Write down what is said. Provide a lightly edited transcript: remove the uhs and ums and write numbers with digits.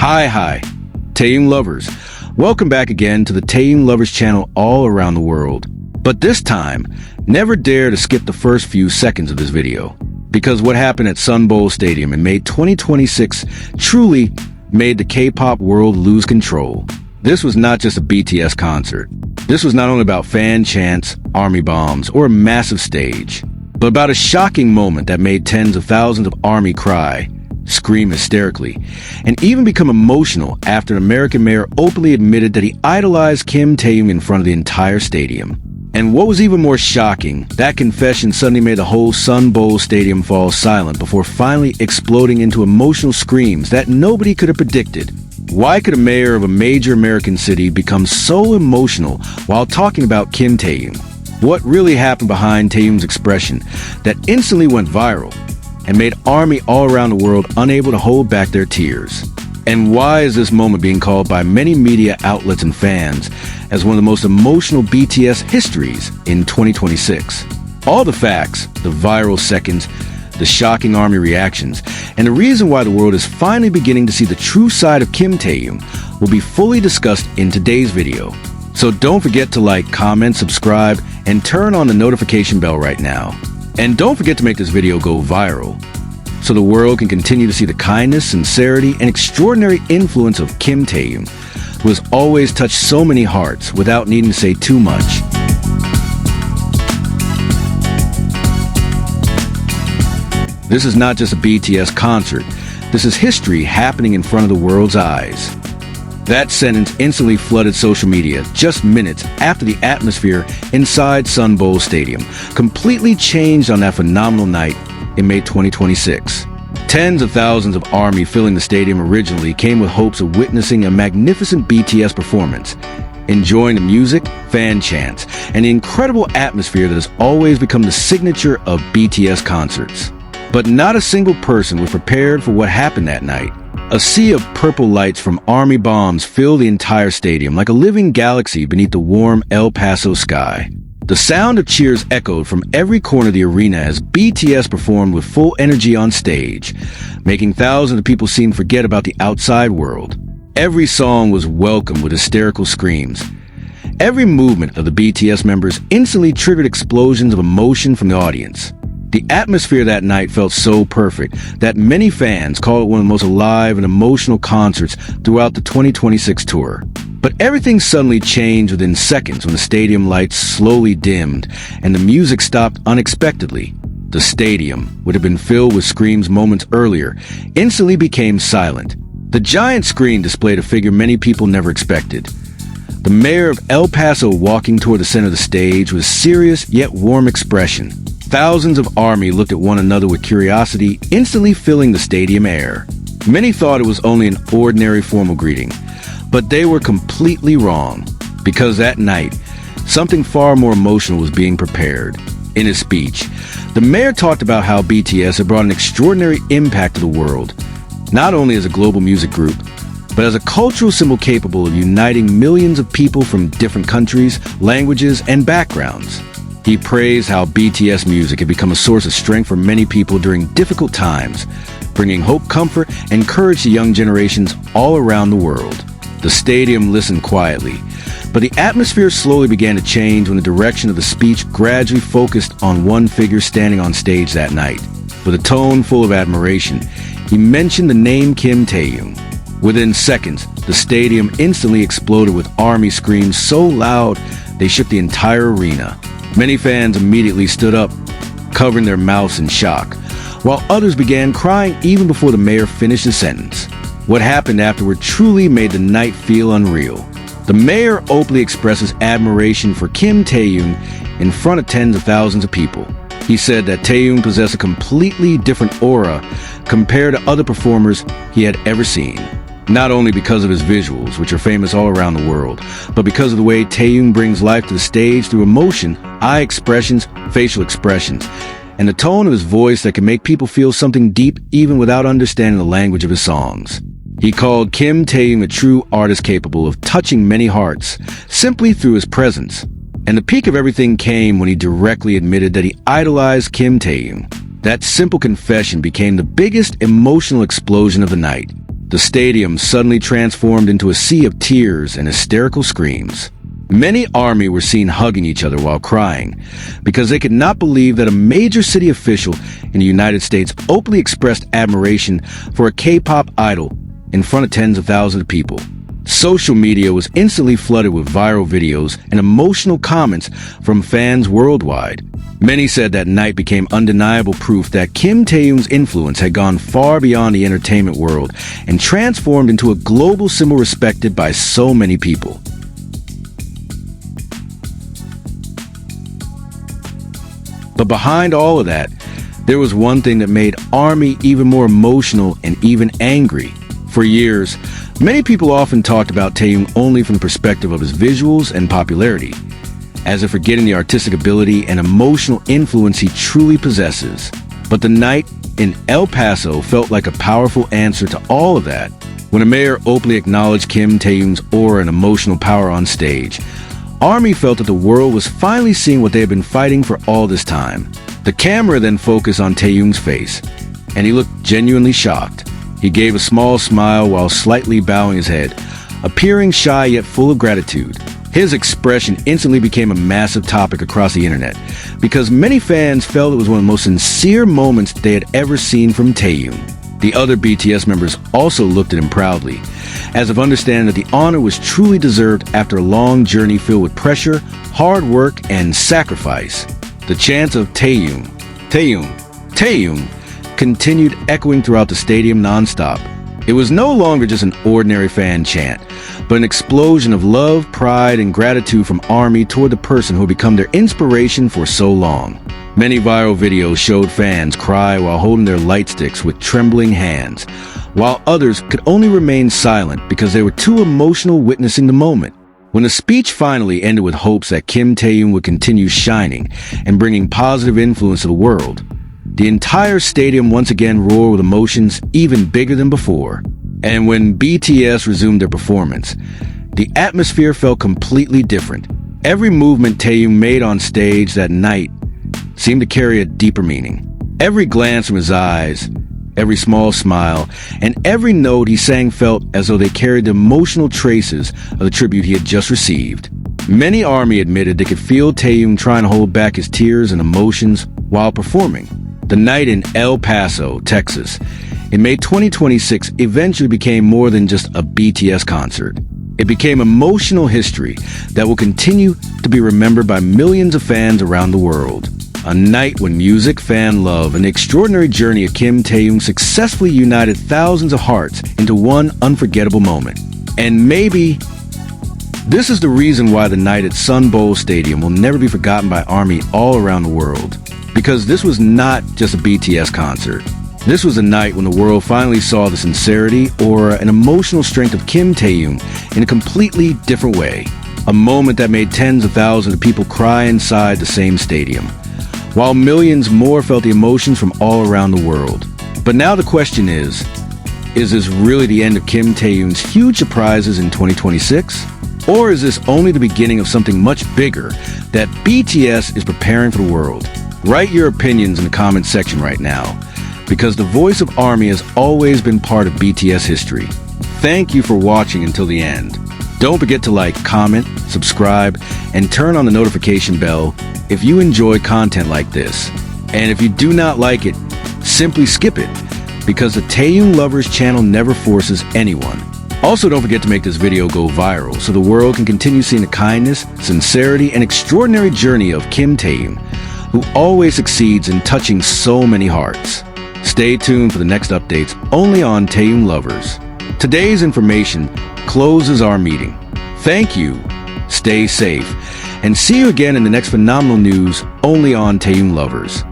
Hi, Taehyung lovers. Welcome back again to the Taehyung Lovers channel all around the world. But this time, never dare to skip the first few seconds of this video, because what happened at Sun Bowl Stadium in May 2026 truly made the K-pop world lose control. This was not just a BTS concert. This was not only about fan chants, army bombs, or a massive stage, but about a shocking moment that made tens of thousands of ARMY cry, scream hysterically, and even become emotional after an American mayor openly admitted that he idolized Kim Taehyung in front of the entire stadium. And what was even more shocking, that confession suddenly made the whole Sun Bowl Stadium fall silent before finally exploding into emotional screams that nobody could have predicted. Why could a mayor of a major American city become so emotional while talking about Kim Taehyung? What really happened behind Taehyung's expression that instantly went viral and made ARMY all around the world unable to hold back their tears? And why is this moment being called by many media outlets and fans as one of the most emotional BTS histories in 2026? All the facts, the viral seconds, the shocking ARMY reactions, and the reason why the world is finally beginning to see the true side of Kim Taehyung will be fully discussed in today's video. So don't forget to like, comment, subscribe, and turn on the notification bell right now. And don't forget to make this video go viral, so the world can continue to see the kindness, sincerity, and extraordinary influence of Kim Taehyung, who has always touched so many hearts without needing to say too much. This is not just a BTS concert. This is history happening in front of the world's eyes. That sentence instantly flooded social media just minutes after the atmosphere inside Sun Bowl Stadium completely changed on that phenomenal night in May 2026. Tens of thousands of ARMY filling the stadium originally came with hopes of witnessing a magnificent BTS performance, enjoying the music, fan chants, and the incredible atmosphere that has always become the signature of BTS concerts. But not a single person was prepared for what happened that night. A sea of purple lights from ARMY bombs filled the entire stadium like a living galaxy beneath the warm El Paso sky. The sound of cheers echoed from every corner of the arena as BTS performed with full energy on stage, making thousands of people seem to forget about the outside world. Every song was welcomed with hysterical screams. Every movement of the BTS members instantly triggered explosions of emotion from the audience. The atmosphere that night felt so perfect that many fans call it one of the most alive and emotional concerts throughout the 2026 tour. But everything suddenly changed within seconds when the stadium lights slowly dimmed and the music stopped unexpectedly. The stadium, which had been filled with screams moments earlier, instantly became silent. The giant screen displayed a figure many people never expected. The mayor of El Paso walking toward the center of the stage with a serious yet warm expression. Thousands of ARMY looked at one another with curiosity, instantly filling the stadium air. Many thought it was only an ordinary formal greeting, but they were completely wrong, because that night, something far more emotional was being prepared. In his speech, the mayor talked about how BTS had brought an extraordinary impact to the world, not only as a global music group, but as a cultural symbol capable of uniting millions of people from different countries, languages, and backgrounds. He praised how BTS music had become a source of strength for many people during difficult times, bringing hope, comfort, and courage to young generations all around the world. The stadium listened quietly, but the atmosphere slowly began to change when the direction of the speech gradually focused on one figure standing on stage that night. With a tone full of admiration, he mentioned the name Kim Taehyung. Within seconds, the stadium instantly exploded with ARMY screams so loud they shook the entire arena. Many fans immediately stood up, covering their mouths in shock, while others began crying even before the mayor finished his sentence. What happened afterward truly made the night feel unreal. The mayor openly expresses admiration for Kim Taehyung in front of tens of thousands of people. He said that Taehyung possessed a completely different aura compared to other performers he had ever seen. Not only because of his visuals, which are famous all around the world, but because of the way Taehyung brings life to the stage through emotion, eye expressions, facial expressions, and the tone of his voice that can make people feel something deep even without understanding the language of his songs. He called Kim Taehyung a true artist capable of touching many hearts simply through his presence. And the peak of everything came when he directly admitted that he idolized Kim Taehyung. That simple confession became the biggest emotional explosion of the night. the stadium suddenly transformed into a sea of tears and hysterical screams. Many ARMY were seen hugging each other while crying because they could not believe that a major city official in the United States openly expressed admiration for a K-pop idol in front of tens of thousands of people. Social media was instantly flooded with viral videos and emotional comments from fans worldwide. Many said that night became undeniable proof that Kim Taehyung's influence had gone far beyond the entertainment world and transformed into a global symbol respected by so many people. But behind all of that, there was one thing that made ARMY even more emotional and even angry. For years, many people often talked about Taehyung only from the perspective of his visuals and popularity, as if forgetting the artistic ability and emotional influence he truly possesses. But the night in El Paso felt like a powerful answer to all of that. When a mayor openly acknowledged Kim Taehyung's aura and emotional power on stage, ARMY felt that the world was finally seeing what they had been fighting for all this time. The camera then focused on Taehyung's face, and he looked genuinely shocked. He gave a small smile while slightly bowing his head, appearing shy yet full of gratitude. His expression instantly became a massive topic across the internet because many fans felt it was one of the most sincere moments they had ever seen from Taehyung. The other BTS members also looked at him proudly, as if understanding that the honor was truly deserved after a long journey filled with pressure, hard work, and sacrifice. The chants of Taehyung, Taehyung, Taehyung continued echoing throughout the stadium nonstop. It was no longer just an ordinary fan chant, but an explosion of love, pride, and gratitude from ARMY toward the person who had become their inspiration for so long. Many viral videos showed fans cry while holding their light sticks with trembling hands, while others could only remain silent because they were too emotional witnessing the moment. When the speech finally ended with hopes that Kim Taehyung would continue shining and bringing positive influence to the world, the entire stadium once again roared with emotions even bigger than before. And when BTS resumed their performance, the atmosphere felt completely different. Every movement Taehyung made on stage that night seemed to carry a deeper meaning. Every glance from his eyes, every small smile, and every note he sang felt as though they carried the emotional traces of the tribute he had just received. Many ARMY admitted they could feel Taehyung trying to hold back his tears and emotions while performing. The night in El Paso, Texas, in May 2026 eventually became more than just a BTS concert. It became emotional history that will continue to be remembered by millions of fans around the world. A night when music, fan love, and the extraordinary journey of Kim Taehyung successfully united thousands of hearts into one unforgettable moment. And maybe this is the reason why the night at Sun Bowl Stadium will never be forgotten by ARMY all around the world. Because this was not just a BTS concert. This was a night when the world finally saw the sincerity, aura, and emotional strength of Kim Taehyung in a completely different way. A moment that made tens of thousands of people cry inside the same stadium, while millions more felt the emotions from all around the world. But now the question is this really the end of Kim Taehyung's huge surprises in 2026? Or is this only the beginning of something much bigger that BTS is preparing for the world? Write your opinions in the comments section right now, because the voice of ARMY has always been part of BTS history. Thank you for watching until the end. Don't forget to like, comment, subscribe, and turn on the notification bell if you enjoy content like this. And if you do not like it, simply skip it, because the Taehyung Lovers channel never forces anyone. Also, don't forget to make this video go viral so the world can continue seeing the kindness, sincerity, and extraordinary journey of Kim Taehyung, who always succeeds in touching so many hearts. Stay tuned for the next updates only on Taehyung Lovers. Today's information closes our meeting. Thank you, stay safe, and see you again in the next phenomenal news only on Taehyung Lovers.